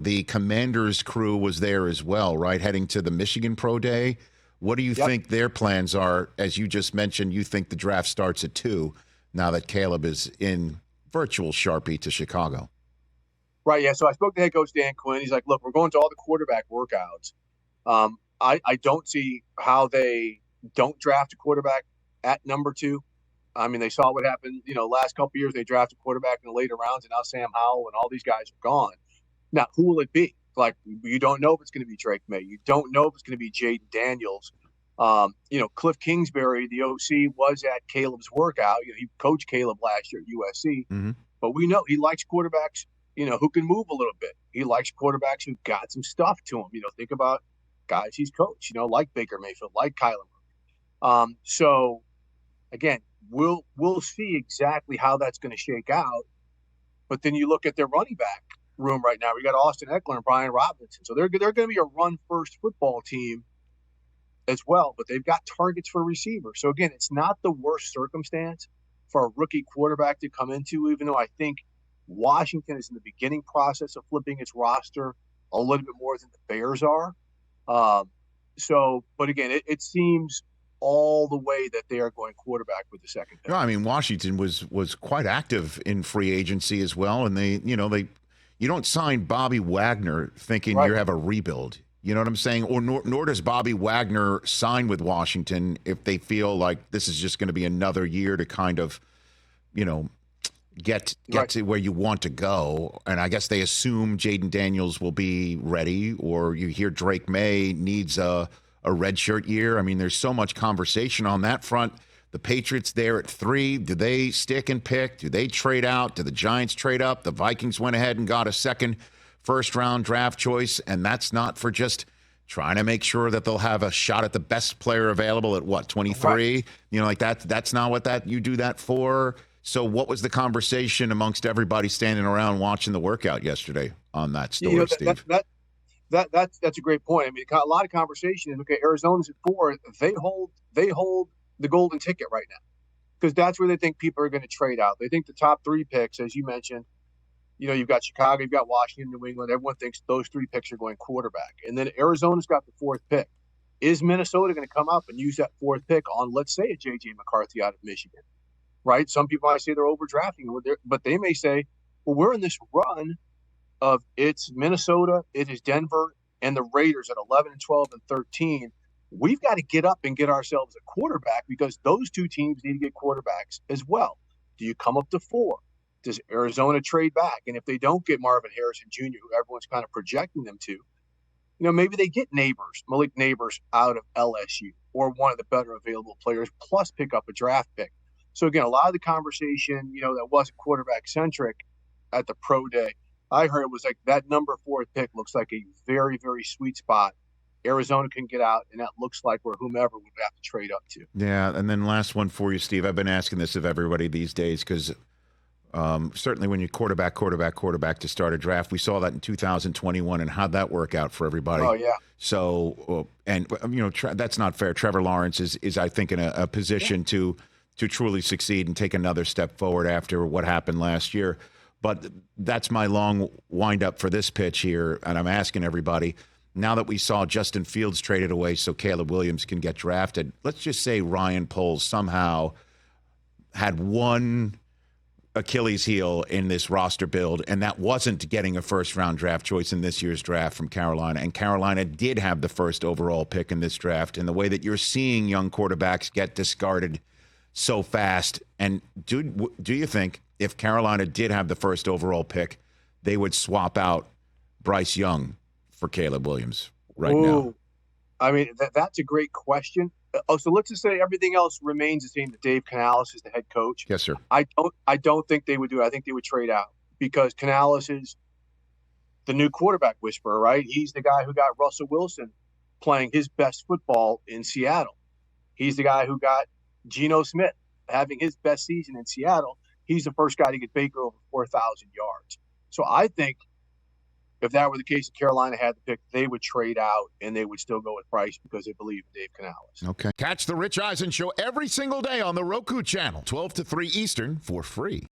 the Commanders crew was there as well, right? Heading to the Michigan Pro Day. What do you think their plans are? As you just mentioned, you think the draft starts at 2 now that Caleb is in virtual Sharpie to Chicago. Right, yeah. So I spoke to head coach Dan Quinn. He's like, look, we're going to all the quarterback workouts. I don't see how they don't draft a quarterback at number 2. I mean, they saw what happened, last couple of years. They drafted a quarterback in the later rounds, and now Sam Howell and all these guys are gone. Now, who will it be? Like, you don't know if it's going to be Drake May. You don't know if it's going to be Jaden Daniels. Cliff Kingsbury, the OC, was at Caleb's workout. He coached Caleb last year at USC. Mm-hmm. But we know he likes quarterbacks, who can move a little bit. He likes quarterbacks who got some stuff to him. Think about guys he's coached, like Baker Mayfield, like Kyler Murray. So, again, we'll see exactly how that's going to shake out. But then you look at their running back room right now. We got Austin Eckler and Brian Robinson. So they're going to be a run-first football team as well. But they've got targets for receivers. So, again, it's not the worst circumstance for a rookie quarterback to come into, even though I think Washington is in the beginning process of flipping its roster a little bit more than the Bears are. But again, it seems all the way that they are going quarterback with the second pick. No, I mean, Washington was quite active in free agency as well. And you don't sign Bobby Wagner thinking you have a rebuild. You know what I'm saying? Or nor does Bobby Wagner sign with Washington if they feel like this is just going to be another year to kind of, get to where you want to go. And I guess they assume Jaden Daniels will be ready, or you hear Drake May needs a redshirt year. I mean, there's so much conversation on that front. The Patriots there at 3. Do they stick and pick? Do they trade out? Do the Giants trade up? The Vikings went ahead and got a second first-round draft choice, and that's not for just trying to make sure that they'll have a shot at the best player available at 23? Right. That's not what you do that for. So what was the conversation amongst everybody standing around watching the workout yesterday on that story, Steve? That's a great point. I mean, a lot of conversation is, okay, Arizona's at 4. They hold the golden ticket right now because that's where they think people are going to trade out. They think the top 3 picks, as you mentioned, you've got Chicago, you've got Washington, New England. Everyone thinks those 3 picks are going quarterback. And then Arizona's got the 4th pick. Is Minnesota going to come up and use that 4th pick on, let's say, a J.J. McCarthy out of Michigan? Right? Some people might say they're overdrafting, but they may say, well, we're in this run of it's Minnesota, it is Denver, and the Raiders at 11 and 12 and 13. We've got to get up and get ourselves a quarterback because those 2 teams need to get quarterbacks as well. Do you come up to 4? Does Arizona trade back? And if they don't get Marvin Harrison Jr., who everyone's kind of projecting them to, maybe they get Malik Neighbors out of LSU or one of the better available players, plus pick up a draft pick. So, again, a lot of the conversation, that wasn't quarterback-centric at the pro day, I heard it was like that number 4 pick looks like a very, very sweet spot. Arizona can get out, and that looks like where whomever would have to trade up to. Yeah, and then last one for you, Steve. I've been asking this of everybody these days because certainly when you quarterback to start a draft, we saw that in 2021, and how'd that work out for everybody? Oh, yeah. So, that's not fair. Trevor Lawrence is I think, in a position to truly succeed and take another step forward after what happened last year. But that's my long wind-up for this pitch here, and I'm asking everybody, now that we saw Justin Fields traded away so Caleb Williams can get drafted, let's just say Ryan Poles somehow had one Achilles heel in this roster build, and that wasn't getting a first-round draft choice in this year's draft from Carolina, and Carolina did have the first overall pick in this draft, and the way that you're seeing young quarterbacks get discarded so fast. And do you think if Carolina did have the first overall pick, they would swap out Bryce Young for Caleb Williams now? I mean, that's a great question. So let's just say everything else remains the same. That Dave Canales is the head coach. Yes, sir. I don't think they would do it. I think they would trade out because Canales is the new quarterback whisperer, right? He's the guy who got Russell Wilson playing his best football in Seattle. He's the guy who got Geno Smith having his best season in Seattle. He's the first guy to get Baker over 4,000 yards. So I think if that were the case, if Carolina had the pick, they would trade out and they would still go with Bryce because they believe in Dave Canales. Okay. Catch the Rich Eisen Show every single day on the Roku channel, 12 to 3 Eastern, for free.